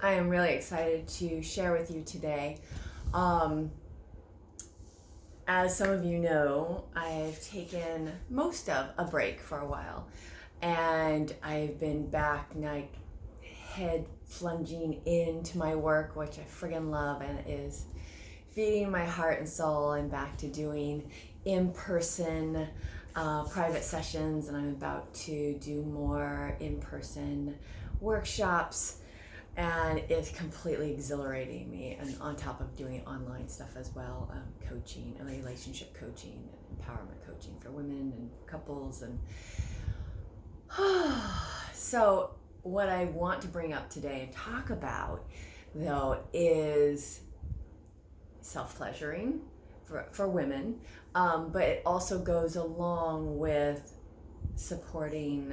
I am really excited to share with you today. Um, as some of you know, I've taken most of a break for a while, and I've been back like head plunging into my work, which I friggin' love, and is feeding my heart and soul. I'm back to doing in-person private sessions, and I'm about to do more in-person workshops, and it's completely exhilarating me, and on top of doing online stuff as well, coaching and relationship coaching and empowerment coaching for women and couples. And so what I want to bring up today and talk about though is self-pleasuring for women, but it also goes along with supporting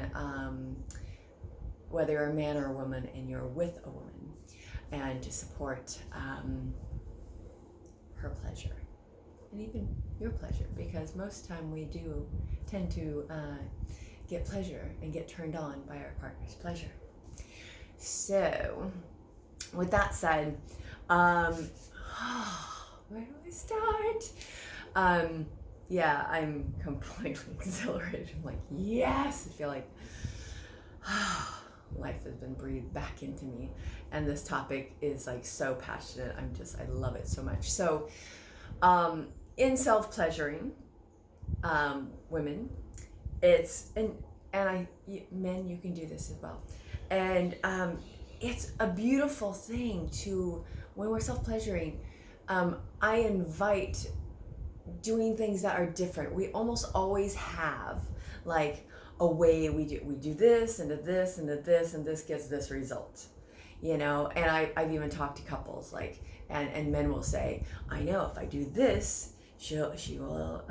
whether you're a man or a woman and you're with a woman, and to support her pleasure and even your pleasure, because most time we do tend to get pleasure and get turned on by our partner's pleasure. So with that said, where do I start? Yeah, I'm completely exhilarated. I'm like, yes, I feel like life has been breathed back into me, and this topic is like so passionate. I love it so much. So in self-pleasuring, women, it's men, you can do this as well, and it's a beautiful thing to, when we're self-pleasuring, I invite doing things that are different. We almost always have like a way we do this and this and this, and this gets this result, and I've even talked to couples, like, and men will say, I know if I do this, she will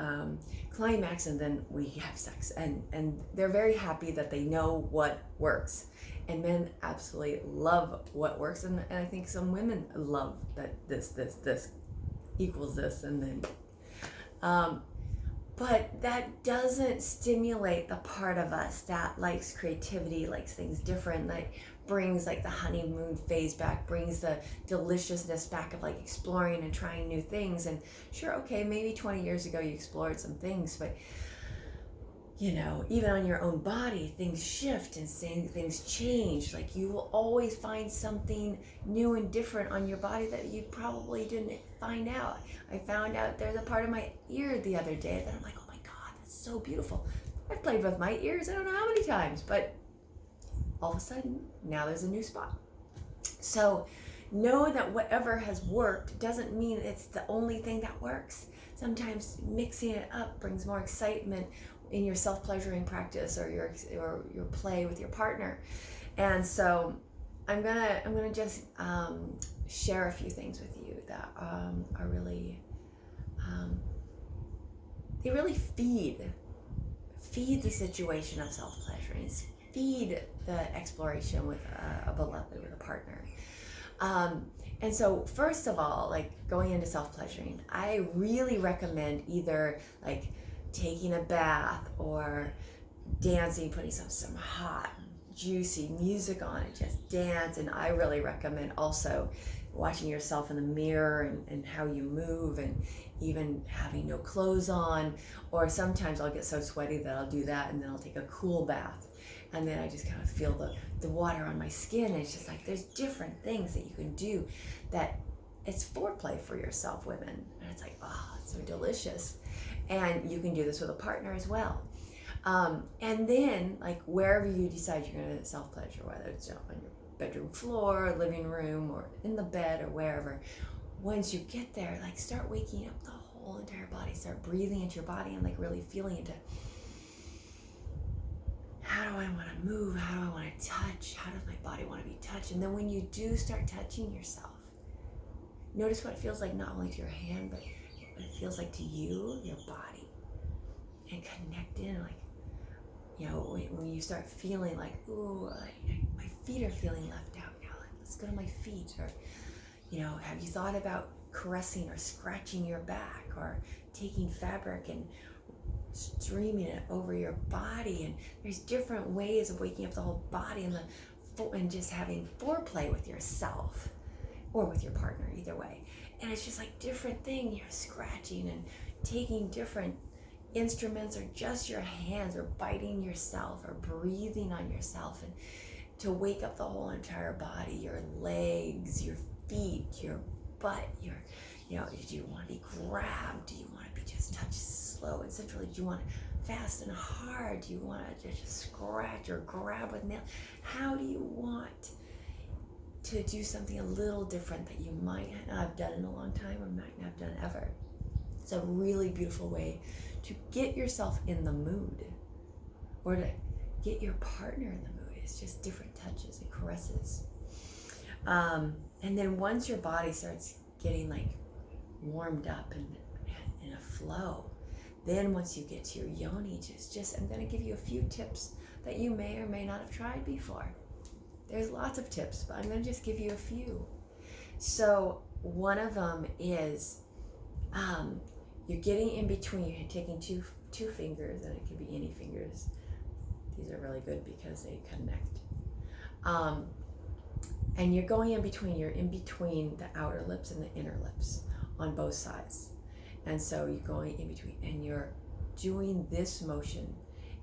climax, and then we have sex, and they're very happy that they know what works. And men absolutely love what works, and I think some women love that this equals this, and then but that doesn't stimulate the part of us that likes creativity, likes things different, that brings like the honeymoon phase back, brings the deliciousness back of like exploring and trying new things. And sure, okay, maybe 20 years ago you explored some things, but even on your own body, things shift and things change. Like, you will always find something new and different on your body that you probably didn't find out. I found out there's a part of my ear the other day that I'm like, oh my God, that's so beautiful. I've played with my ears, I don't know how many times, but all of a sudden, now there's a new spot. So know that whatever has worked doesn't mean it's the only thing that works. Sometimes mixing it up brings more excitement in your self-pleasuring practice, or your play with your partner. And so I'm gonna just share a few things with you that are really they really feed the situation of self-pleasuring, feed the exploration with a beloved, with a partner. And so first of all, like, going into self-pleasuring, I really recommend either like taking a bath or dancing, putting some hot, juicy music on and just dance. And I really recommend also watching yourself in the mirror and how you move, and even having no clothes on. Or sometimes I'll get so sweaty that I'll do that, and then I'll take a cool bath, and then I just kind of feel the water on my skin. And it's just like, there's different things that you can do that it's foreplay for yourself, women. And it's like, oh, it's so delicious. And you can do this with a partner as well. And then, like, wherever you decide you're going to self-pleasure, whether it's on your bedroom floor, living room, or in the bed, or wherever, once you get there, like, start waking up the whole entire body. Start breathing into your body and like really feeling into, how do I want to move? How do I want to touch? How does my body want to be touched? And then when you do start touching yourself, notice what it feels like, not only to your hand, but what it feels like to you, your body, and connect in. Like, when you start feeling like, ooh, my feet are feeling left out now, like, let's go to my feet. Or, have you thought about caressing or scratching your back, or taking fabric and streaming it over your body? And there's different ways of waking up the whole body, and the and just having foreplay with yourself or with your partner, either way. And it's just like different thing. You're scratching and taking different instruments, or just your hands, or biting yourself, or breathing on yourself, and to wake up the whole entire body, your legs, your feet, your butt, your, do you want to be grabbed? Do you want to be just touched slow and centrally? Do you want it fast and hard? Do you want to just scratch or grab with nails? How do you want to do something a little different that you might not have done in a long time, or might not have done ever? It's a really beautiful way to get yourself in the mood, or to get your partner in the mood. It's just different touches and caresses. And then once your body starts getting like warmed up and in a flow, then once you get to your yoni, I'm going to give you a few tips that you may or may not have tried before. There's lots of tips, but I'm going to just give you a few. So one of them is you're getting in between. You're taking two fingers, and it could be any fingers. These are really good because they connect. And you're going in between. You're in between the outer lips and the inner lips on both sides. And so you're going in between, and you're doing this motion.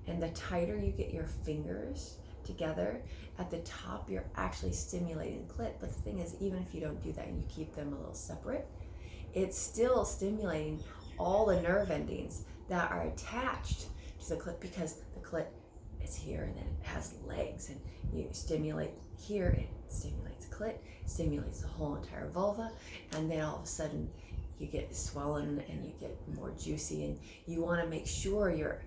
And the tighter you get your fingers together at the top, you're actually stimulating the clit. But the thing is, even if you don't do that and you keep them a little separate, it's still stimulating all the nerve endings that are attached to the clit, because the clit is here and then it has legs, and you stimulate here, it stimulates the clit, stimulates the whole entire vulva, and then all of a sudden you get swollen and you get more juicy, and you want to make sure you're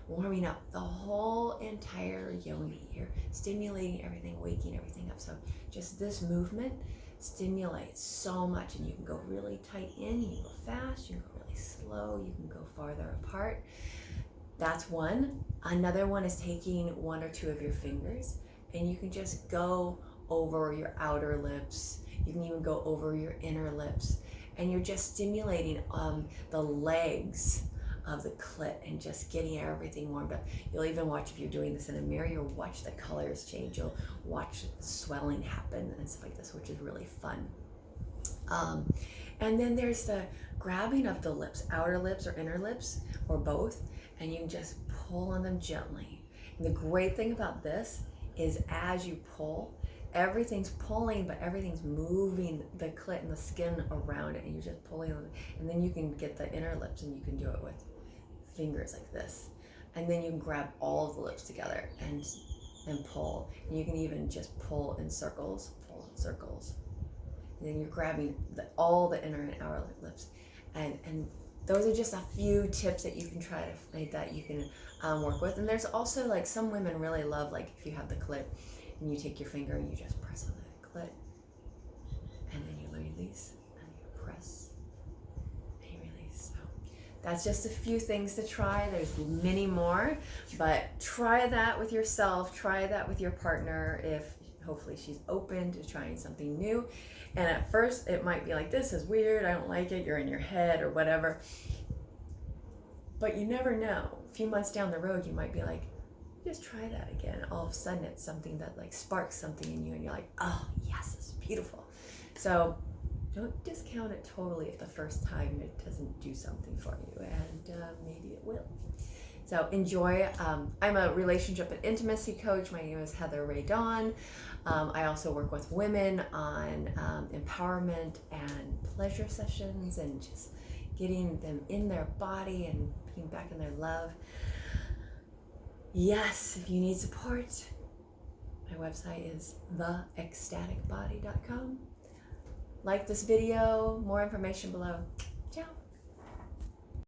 warming up the whole entire yoni. You're stimulating everything, waking everything up. So just this movement stimulates so much, and you can go really tight in, you can go fast, you can go really slow, you can go farther apart. That's one. Another one is taking one or two of your fingers, and you can just go over your outer lips. You can even go over your inner lips, and you're just stimulating the legs of the clit and just getting everything warmed up. You'll even watch, if you're doing this in a mirror, you'll watch the colors change. You'll watch swelling happen and stuff like this, which is really fun. And then there's the grabbing of the lips, outer lips or inner lips, or both, and you can just pull on them gently. And the great thing about this is, as you pull, everything's pulling, but everything's moving the clit and the skin around it, and you're just pulling on it. And then you can get the inner lips, and you can do it with fingers like this. And then you can grab all of the lips together and pull. And you can even just pull in circles, And then you're grabbing all the inner and outer lips. And those are just a few tips that you can try to, that you can work with. And there's also, like, some women really love, like, if you have the clit and you take your finger and you just press on the clit, and then you release, and you press, and you release. So that's just a few things to try. There's many more, but try that with yourself, try that with your partner, if hopefully she's open to trying something new. And at first it might be like, this is weird, I don't like it, you're in your head or whatever. But you never know. A few months down the road, you might be like, just try that again. All of a sudden it's something that like sparks something in you, and you're like, oh yes, it's beautiful. So don't discount it totally if the first time it doesn't do something for you, and maybe it will. So enjoy. I'm a relationship and intimacy coach. My name is Heather Ray Dawn. I also work with women on empowerment and pleasure sessions, and just getting them in their body and being back in their love. Yes, if you need support, my website is theecstaticbody.com. Like this video, more information below. Ciao.